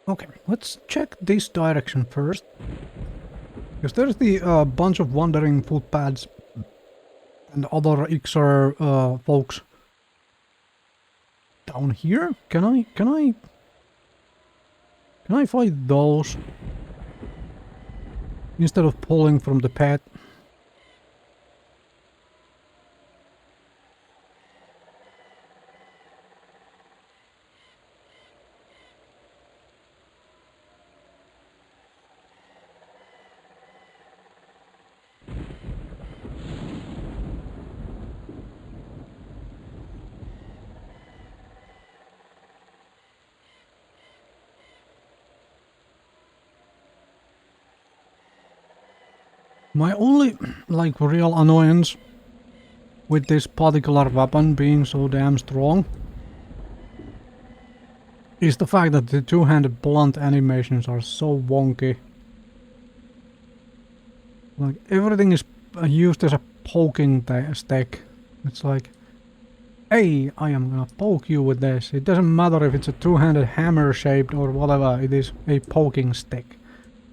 Okay, let's check this direction first. Because there's the bunch of wandering footpaths and other Iksar folks down here. Can I fight those instead of pulling from the pet? My only, like, real annoyance with this particular weapon being so damn strong is the fact that the two-handed blunt animations are so wonky. Like, everything is used as a poking stick. It's like, hey, I am gonna poke you with this. It doesn't matter if it's a two-handed hammer shaped or whatever, it is a poking stick.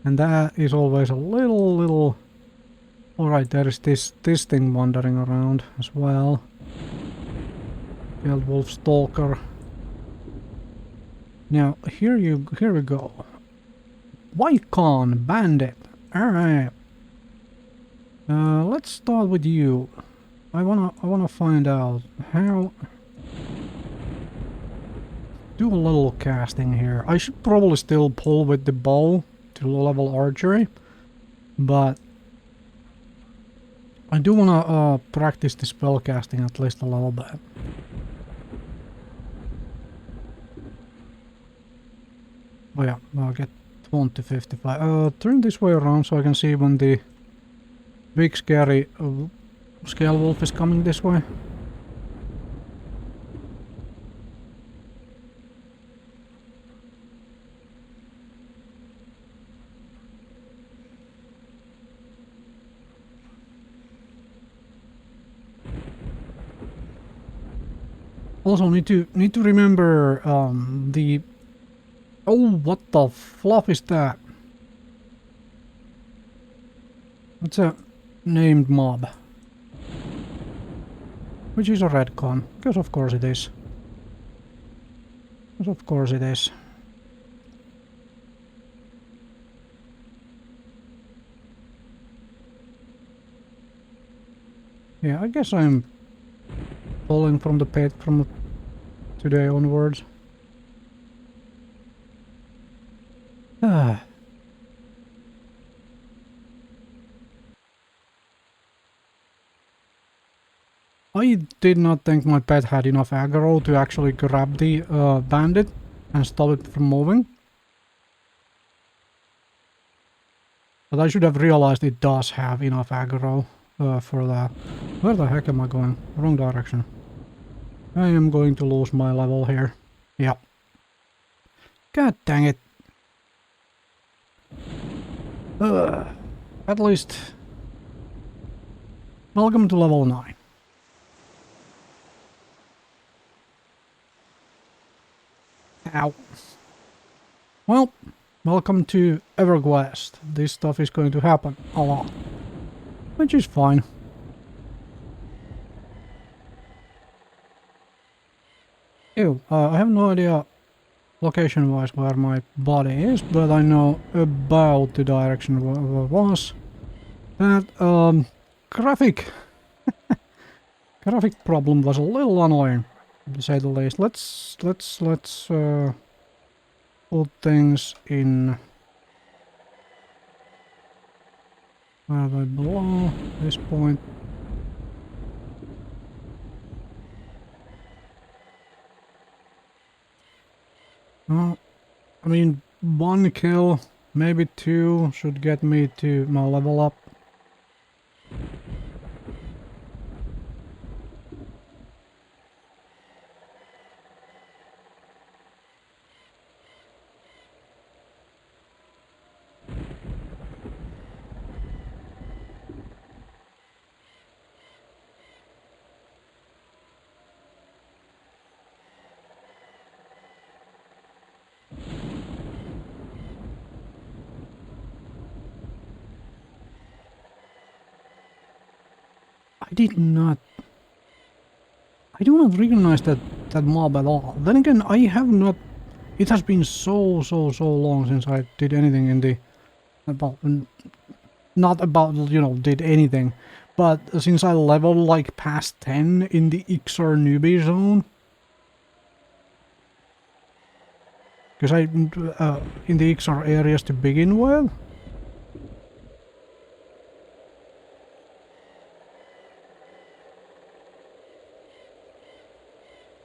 And that is always a little... Alright, there is this thing wandering around as well. Wild Wolf Stalker. Now, here we go. Wycon Bandit. Alright. Let's start with you. I wanna find out how... Do a little casting here. I should probably still pull with the bow to level archery, but I do wanna practice the spell casting at least a little bit. Oh yeah, I'll get 2055. Turn this way around so I can see when the big scary scale wolf is coming this way. Also need to remember the... Oh, what the fluff is that? It's a named mob. Which is a redcon, because of course it is. Because of course it is. Yeah, I guess I'm pulling from the pit from today onwards. Ah. I did not think my pet had enough aggro to actually grab the bandit and stop it from moving. But I should have realized it does have enough aggro for that. Where the heck am I going? Wrong direction. I am going to lose my level here. Yep. God dang it. At least... Welcome to level 9. Ow. Well, welcome to EverQuest. This stuff is going to happen a lot. Which is fine. Ew, I have no idea location-wise where my body is, but I know about the direction where it was. That, graphic problem was a little annoying, to say the least. Let's put things in where they belong. This point. I mean, 1 kill, maybe 2 should get me to my level up. I did not... I do not recognize that mob at all. Then again, I have not... It has been so long since I did anything in the... About... Not about, you know, did anything. But since I leveled like past 10 in the Iksar newbie zone... Because I... in the Iksar areas to begin with...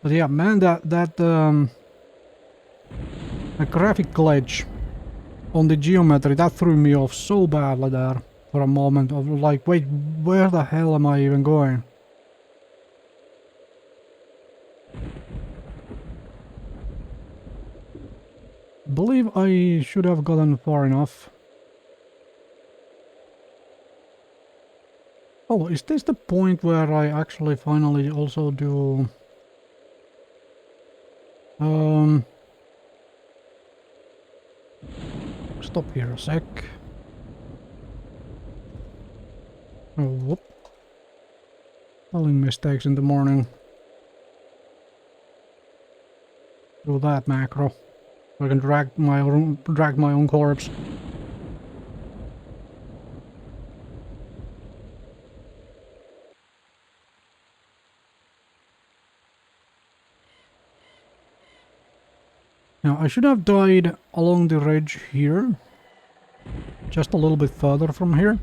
But yeah, man, that graphic glitch on the geometry, that threw me off so badly there for a moment of like, wait, where the hell am I even going? Believe I should have gotten far enough. Oh, is this the point where I actually finally also do... Stop here a sec. Oh, whoop. Spelling mistakes in the morning. Do that macro. I can drag my own corpse. Now, I should have died along the ridge here. Just a little bit further from here.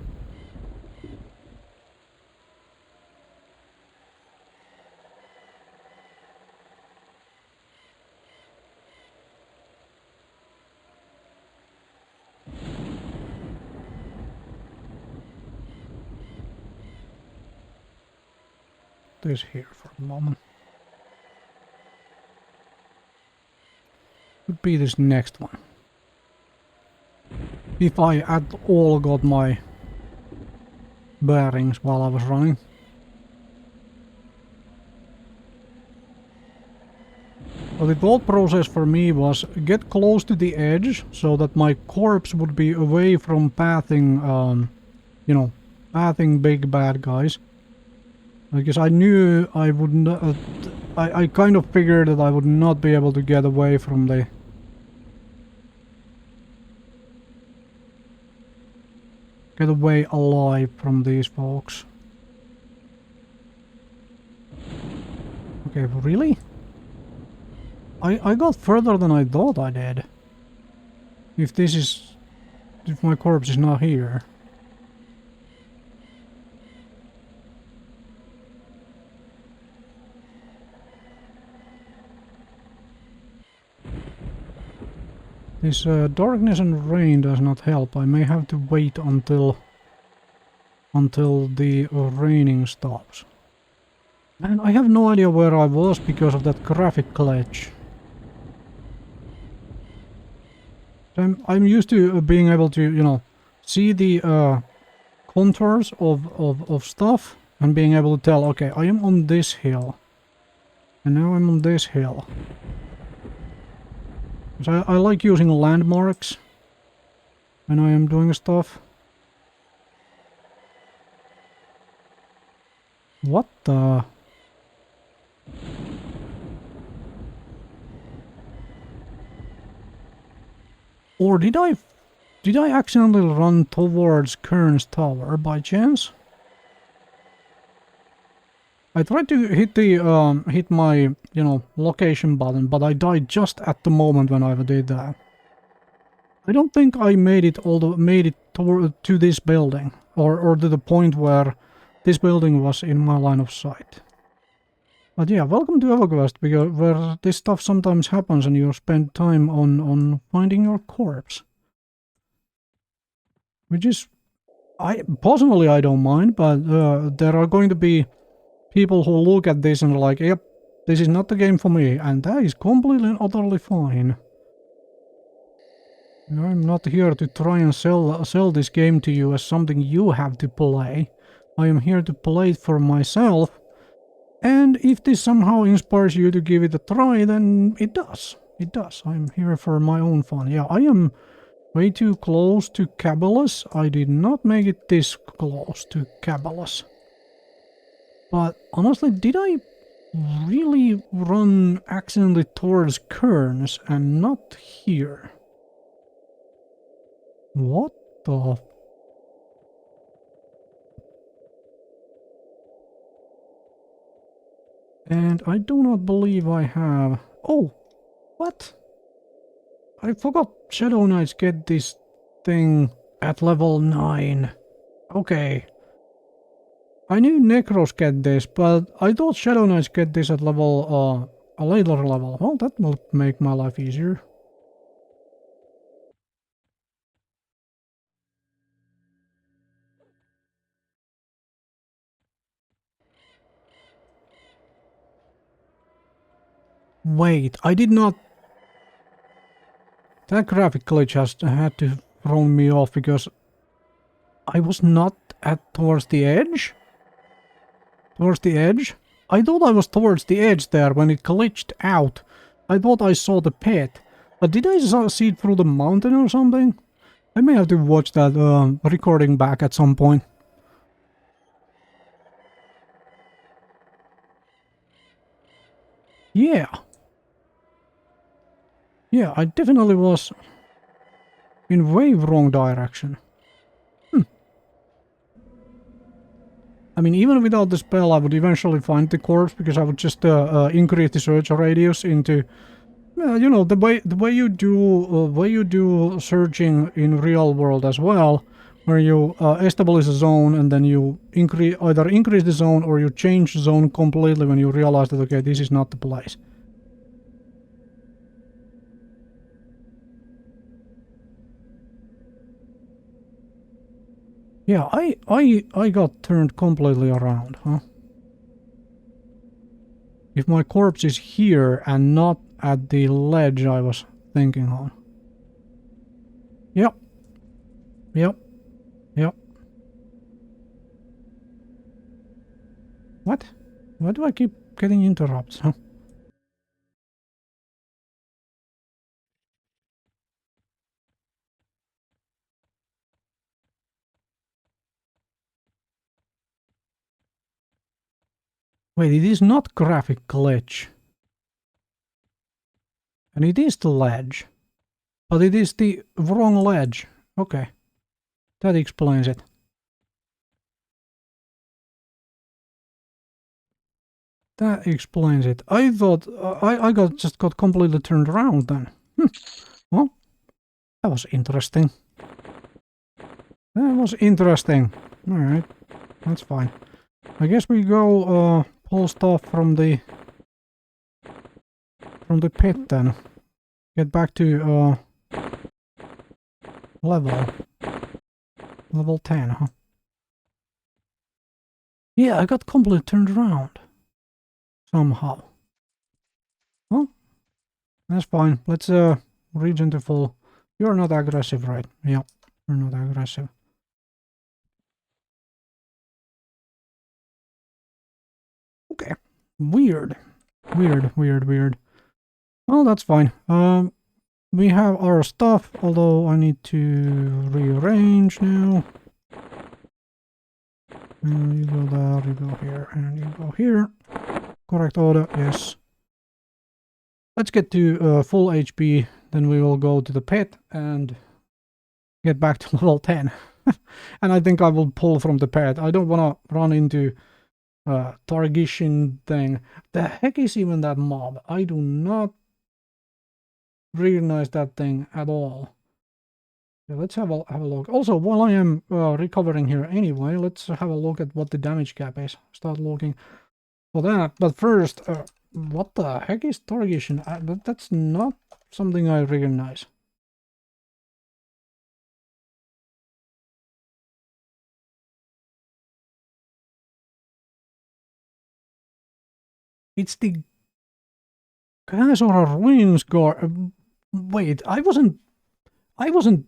This here for a moment. Could be this next one. If I at all got my bearings while I was running. So the thought process for me was get close to the edge so that my corpse would be away from pathing, you know, pathing big bad guys. Because I knew I would not... I kind of figured that I would not be able to get away from the... Get away alive from these folks. Okay, really? I got further than I thought I did. If this is... If my corpse is not here. This darkness and rain does not help. I may have to wait until the raining stops. And I have no idea where I was because of that graphic glitch. I'm used to being able to, you know, see the contours of stuff and being able to tell, okay, I am on this hill. And now I'm on this hill. So I like using landmarks when I am doing stuff. What the... Or did I accidentally run towards Kern's tower by chance? I tried to hit the hit my, you know, location button, but I died just at the moment when I did that. I don't think I made it to this building, or to the point where this building was in my line of sight. But yeah, welcome to EverQuest, because where this stuff sometimes happens and you spend time on finding your corpse. Which is, personally I don't mind, but there are going to be people who look at this and are like, yep, this is not the game for me, and that is completely and utterly fine. I'm not here to try and sell this game to you as something you have to play. I am here to play it for myself, and if this somehow inspires you to give it a try, then it does. It does. I'm here for my own fun. Yeah, I am way too close to Cabalus. I did not make it this close to Cabalus. But honestly, did I really run accidentally towards Kearns and not here? What the... And I do not believe I have... Oh! What? I forgot Shadow Knights get this thing at level 9. Okay. I knew Necros get this, but I thought Shadow Knights get this at level, a later level. Well, that will make my life easier. Wait, I did not... That graphic glitch has had to throw me off because I was not towards the edge? Towards the edge? I thought I was towards the edge there when it glitched out. I thought I saw the pit. But did I see it through the mountain or something? I may have to watch that recording back at some point. Yeah. Yeah, I definitely was in way wrong direction. I mean, even without the spell, I would eventually find the corpse because I would just increase the search radius into, you know, the way you do searching in real world as well, where you establish a zone and then you either increase the zone or you change the zone completely when you realize that okay, this is not the place. Yeah, I got turned completely around, huh? If my corpse is here and not at the ledge I was thinking on. Yep. Yep. Yep. What? Why do I keep getting interrupts, huh? Wait, it is not graphic glitch. And it is the ledge. But it is the wrong ledge. Okay. That explains it. That explains it. I thought I just got completely turned around then. Well, that was interesting. That was interesting. Alright. That's fine. I guess we go pull stuff from the pit then. Get back to level 10, huh? Yeah, I got completely turned around. Somehow. Well, that's fine. Let's regen to full. You're not aggressive, right? Yeah, you're not aggressive. Okay. Weird. Weird. Well, that's fine. We have our stuff, although I need to rearrange now. You go there, you go here, and you go here. Correct order, yes. Let's get to full HP, then we will go to the pit and get back to level 10. And I think I will pull from the pit. I don't want to run into Targishin thing. The heck is even that mob? I do not recognize that thing at all. Yeah, let's have a look. Also, while I am recovering here anyway, let's have a look at what the damage cap is. Start looking for that. But first, what the heck is Targishin? That's not something I recognize. It's the Kazora Ruins guard. Wait, I wasn't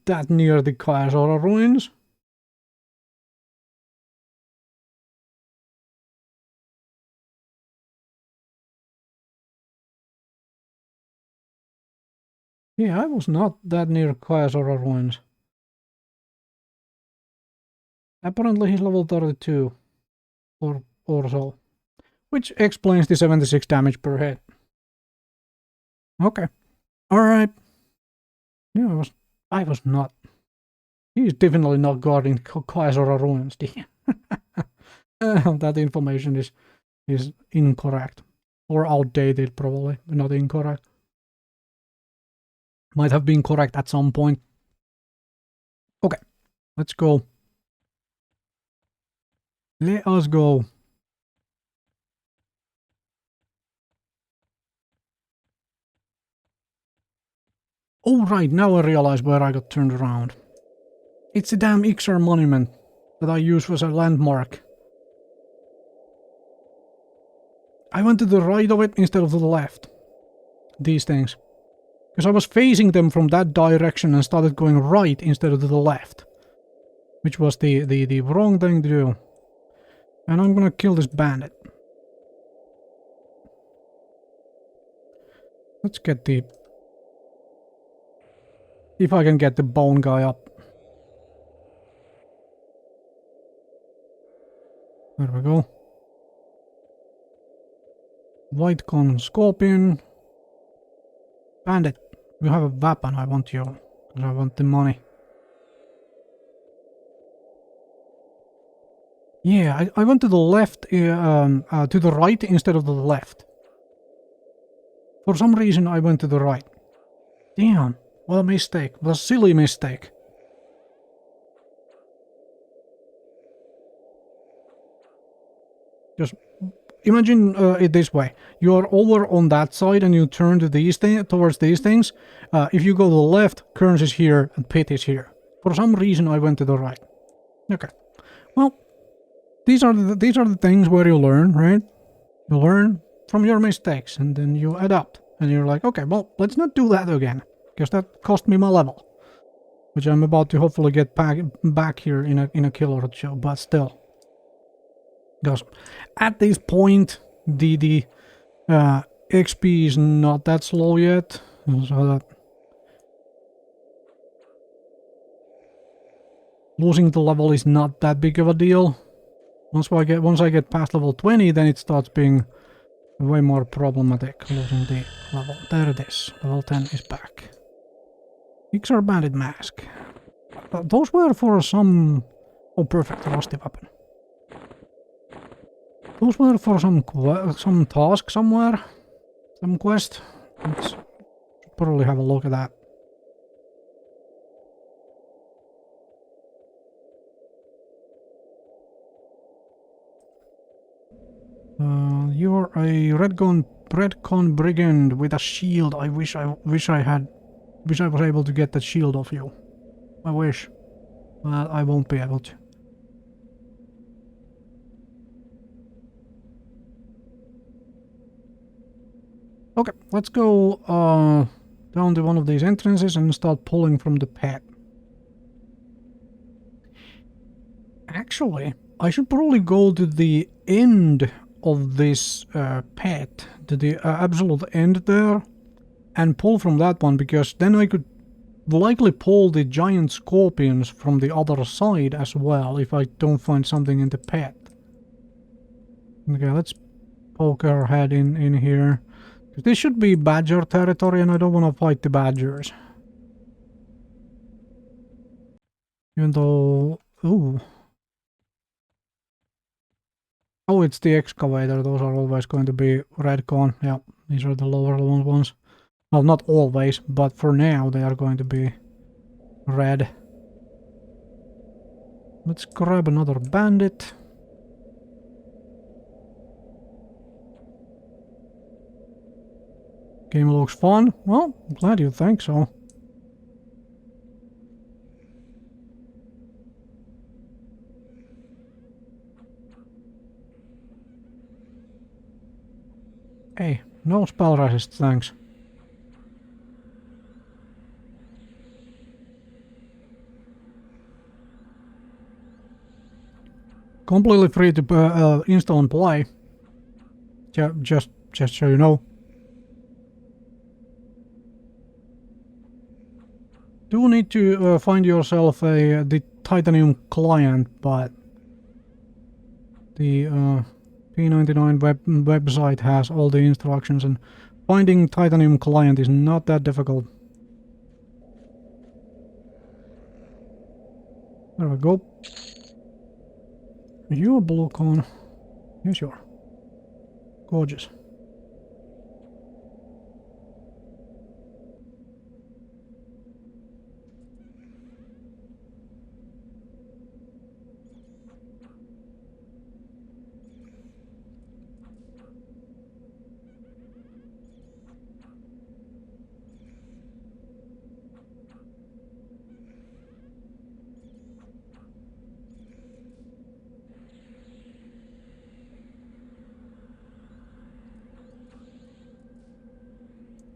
that near the Kazora Ruins. Yeah, I was not that near Kazora Ruins. Apparently he's level 32 or so. Which explains the 76 damage per hit. Okay. Alright. Yeah, I was not. He's definitely not guarding Kaisora ruins. That information is incorrect. Or outdated, probably. Not incorrect. Might have been correct at some point. Okay. Let's go. Let us go. Oh right, now I realize where I got turned around. It's the damn Iksar monument that I use as a landmark. I went to the right of it instead of to the left. These things. Because I was facing them from that direction and started going right instead of to the left. Which was the wrong thing to do. And I'm gonna kill this bandit. Let's get the... If I can get the bone guy up. There we go. White con scorpion. Bandit, you have a weapon, I want you. Because I want the money. Yeah, I went to the left, to the right instead of the left. For some reason I went to the right. Damn, what a mistake. What a silly mistake. Just imagine it this way. You are over on that side and you turn to these towards these things. If you go to the left, Kearns is here and Pit is here. For some reason I went to the right. Okay. Well, these are the things where you learn, right? You learn from your mistakes and then you adapt. And you're like, okay, well, let's not do that again. Because that cost me my level. Which I'm about to hopefully get back here in a kill or two, but still. Because at this point, the XP is not that slow yet. So that losing the level is not that big of a deal. Once I get past level 20, then it starts being way more problematic losing the level. There it is. Level 10 is back. Iksar bandit mask. Those were for some... Oh, perfect. Rusty weapon. Those were for some task somewhere. Some quest. Let's probably have a look at that. You're a redcon brigand with a shield. I wish I was able to get that shield off you. I wish. Well, I won't be able to. Okay, let's go down to one of these entrances and start pulling from the pit. Actually, I should probably go to the end of this pit, to the absolute end there, and pull from that one, because then I could likely pull the giant scorpions from the other side as well, if I don't find something in the pit. Okay, let's poke our head in here. This should be badger territory, and I don't want to fight the badgers. Even though... Ooh. Oh, it's the excavator. Those are always going to be redcon. Yeah, these are the lower level ones. Well, not always, but for now they are going to be red. Let's grab another bandit. Game looks fun. Well, I'm glad you think so. Hey, no spell resist, thanks. Completely free to install and play. Just so you know. Do need to find yourself the titanium client, but the P99 website has all the instructions, and finding titanium client is not that difficult. There we go. You a blue cone. Yes, you are. Gorgeous.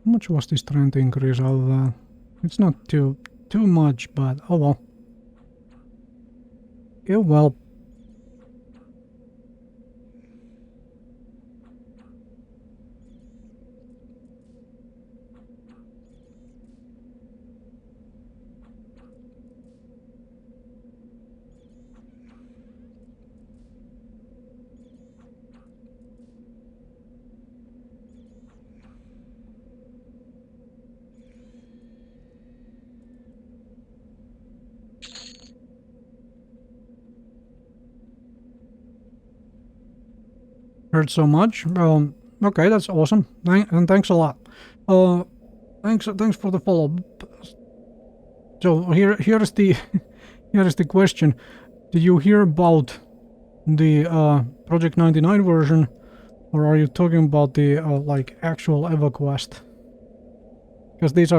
How much was this strength increase of that? It's not too much, but oh well. Yeah, well. Heard so much. Okay, that's awesome. And thanks a lot. Thanks for the follow. So here's the here's the question. Did you hear about the Project 99 version, or are you talking about the like actual EverQuest? Because this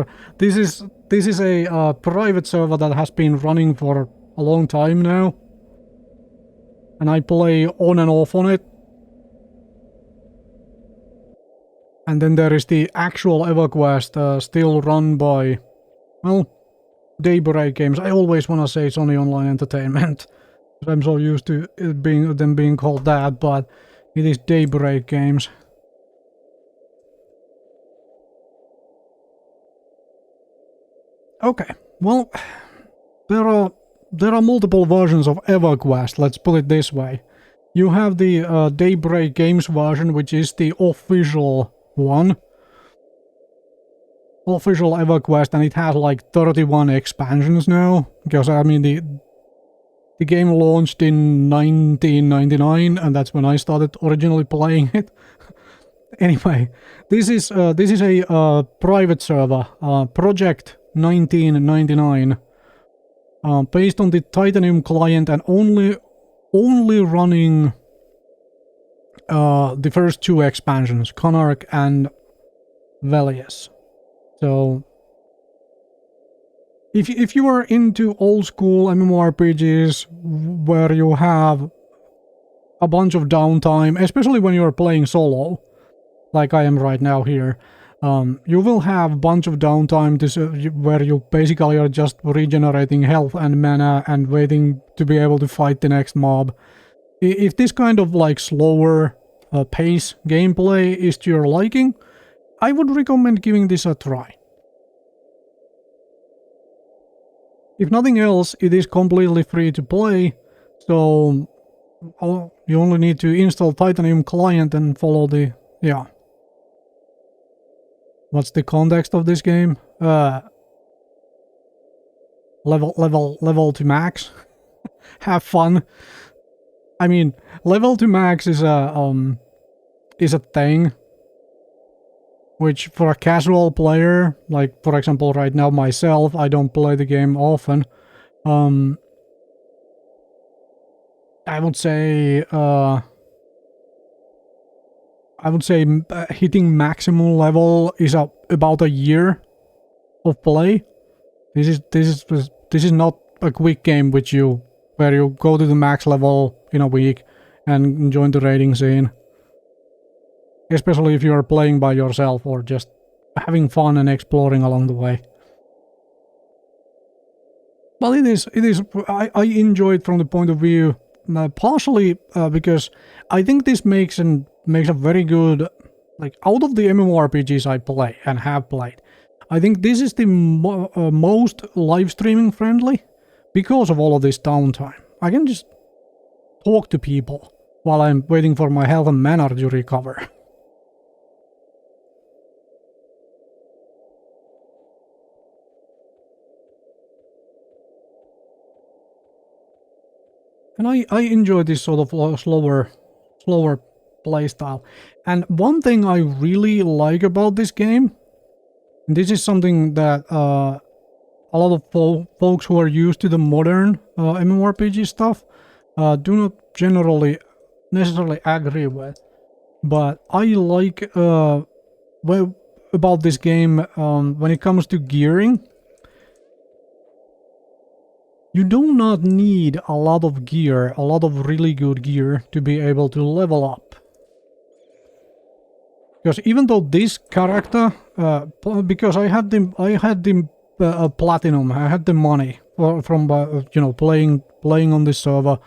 is a private server that has been running for a long time now, and I play on and off on it. And then there is the actual EverQuest, still run by, well, Daybreak Games. I always want to say Sony Online Entertainment, because I'm so used to it them being called that, but it is Daybreak Games. Okay, well, there are multiple versions of EverQuest. Let's put it this way: you have the Daybreak Games version, which is the official one. Official EverQuest, and it has like 31 expansions now, because I mean the game launched in 1999, and that's when I started originally playing it. Anyway, this is a private server, Project 1999, based on the Titanium client, and only running the first two expansions, Konark and Velius. So, if you are into old school MMORPGs where you have a bunch of downtime, especially when you're playing solo, like I am right now here, you will have a bunch of downtime where you basically are just regenerating health and mana and waiting to be able to fight the next mob. If this kind of like slower pace gameplay is to your liking, I would recommend giving this a try. If nothing else, it is completely free to play, so you only need to install Titanium client and follow the... yeah. What's the context of this game? Level to max. Have fun. I mean, level to max is a thing which for a casual player, like for example right now myself, I don't play the game often. I would say hitting maximum level is about a year of play. This is not a quick game where you go to the max level in a week and join the raiding scene. Especially if you are playing by yourself or just having fun and exploring along the way. Well, it is. I enjoy it from the point of view, partially because I think this makes a very good, like, out of the MMORPGs I play and have played, I think this is the most live streaming friendly because of all of this downtime. I can just talk to people while I'm waiting for my health and mana to recover. And I enjoy this sort of slower playstyle. And one thing I really like about this game, and this is something that a lot of folks who are used to the modern MMORPG stuff do not generally necessarily agree with. But I like well, about this game when it comes to gearing. You do not need a lot of gear, a lot of really good gear to be able to level up. Because even though this character, because I had the platinum, I had the money from you know, playing on this server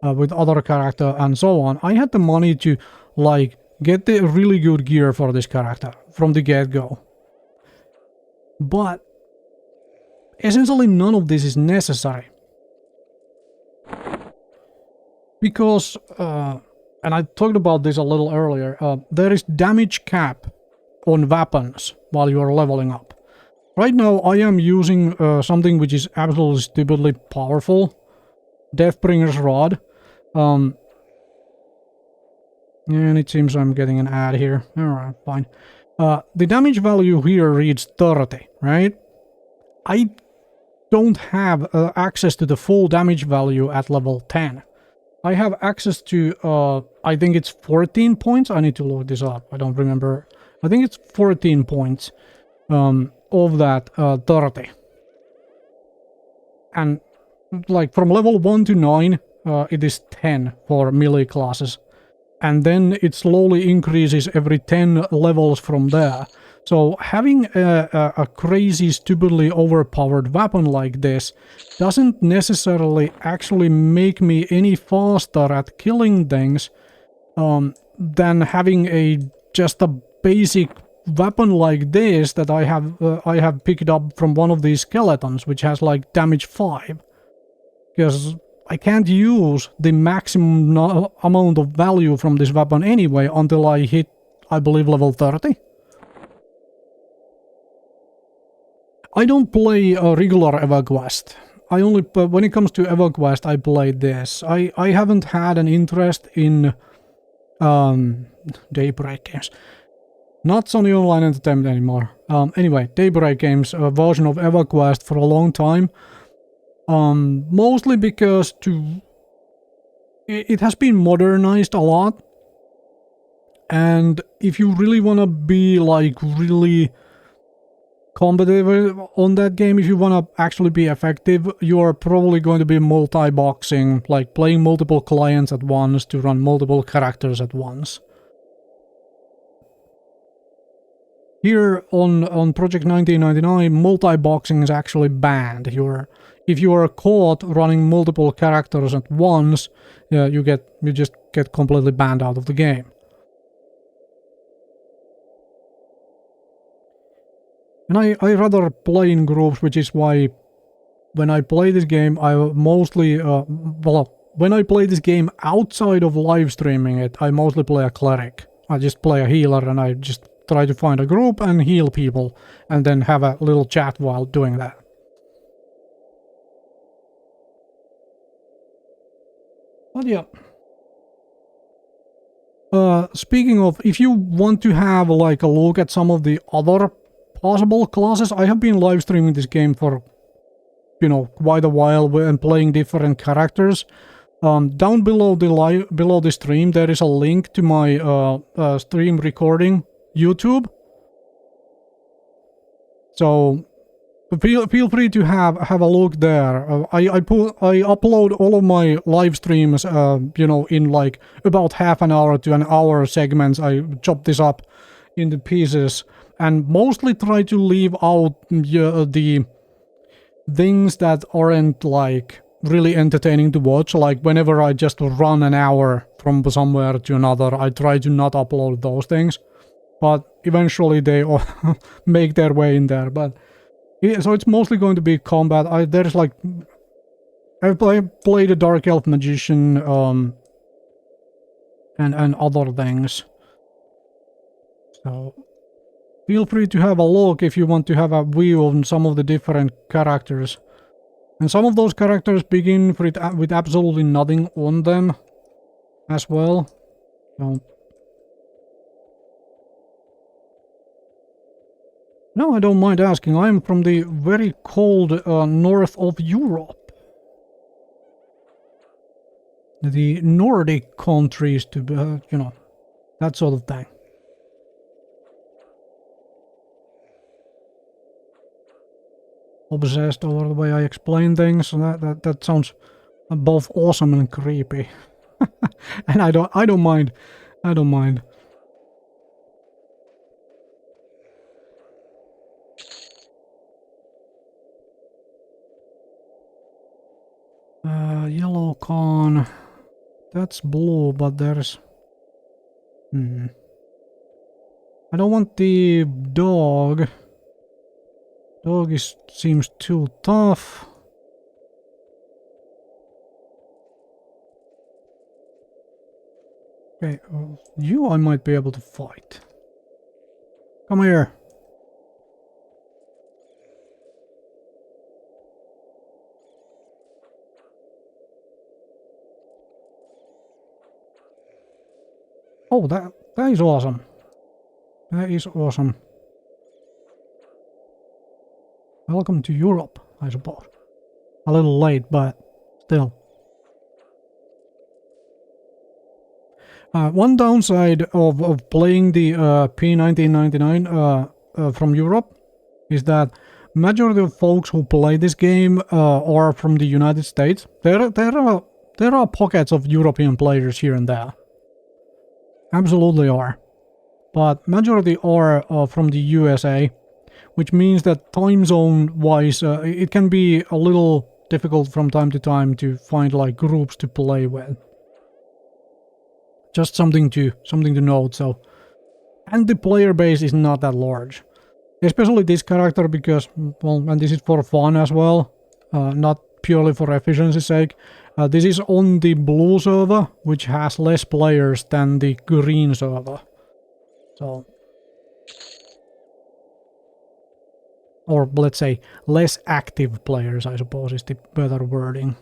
with other character and so on. I had the money to like get the really good gear for this character from the get-go. But essentially none of this is necessary. Because, and I talked about this a little earlier, there is damage cap on weapons while you are leveling up. Right now I am using something which is absolutely stupidly powerful, Deathbringer's Rod. And it seems I'm getting an ad here. Alright, fine. The damage value here reads 30, right? I don't have access to the full damage value at level 10. I have access to, I think it's 14 points. I need to look this up. I don't remember. I think it's 14 points of that 30. And like from level 1 to 9, it is 10 for melee classes. And then it slowly increases every 10 levels from there. So having a crazy, stupidly overpowered weapon like this doesn't necessarily actually make me any faster at killing things than having just a basic weapon like this that I have picked up from one of these skeletons, which has like damage 5. Because I can't use the maximum amount of value from this weapon anyway until I hit, I believe, level 30. I don't play a regular EverQuest. I only, when it comes to EverQuest, I play this. I haven't had an interest in Daybreak games. Not Sony Online Entertainment anymore. Anyway, Daybreak games, a version of EverQuest for a long time. Mostly because it has been modernized a lot. And if you really want to be like really competitive on that game, if you want to actually be effective, you are probably going to be multi-boxing, like playing multiple clients at once to run multiple characters at once. Here on Project 1999, multi-boxing is actually banned. If you are caught running multiple characters at once, you just get completely banned out of the game. And I rather play in groups, which is why when I play this game, I mostly, when I play this game outside of live streaming it, I mostly play a cleric. I just play a healer and I just try to find a group and heal people and then have a little chat while doing that. But yeah. Speaking of, if you want to have like a look at some of the other possible classes, I have been live streaming this game for, you know, quite a while and playing different characters. Down below the stream, there is a link to my stream recording YouTube. So feel free to have a look there. I upload all of my live streams, you know, in like about half an hour to an hour segments. I chop this up into pieces and mostly try to leave out the things that aren't like really entertaining to watch. Like whenever I just run an hour from somewhere to another, I try to not upload those things. But eventually they all make their way in there. But yeah, so it's mostly going to be combat. There's like, I played a Dark Elf Magician and other things. So feel free to have a look if you want to have a view on some of the different characters. And some of those characters begin with absolutely nothing on them as well. So no, I don't mind asking. I'm from the very cold north of Europe. The Nordic countries, to you know, that sort of thing. Obsessed over the way I explain things. That sounds both awesome and creepy. And I don't mind. I don't mind. Yellow con. That's blue, but there's... I don't want the dog. Dog seems too tough. Okay, you I might be able to fight. Come here. Oh, that is awesome. That is awesome. Welcome to Europe, I suppose. A little late, but still. One downside of playing the P99 from Europe is that majority of folks who play this game are from the United States. There are pockets of European players here and there. Absolutely are. But majority are from the USA, which means that time zone wise it can be a little difficult from time to time to find like groups to play with. Just something to note. So, and the player base is not that large, especially this character because, well, and this is for fun as well, not purely for efficiency's sake. This is on the blue server, which has less players than the green server. So, or let's say less active players, I suppose is the better wording.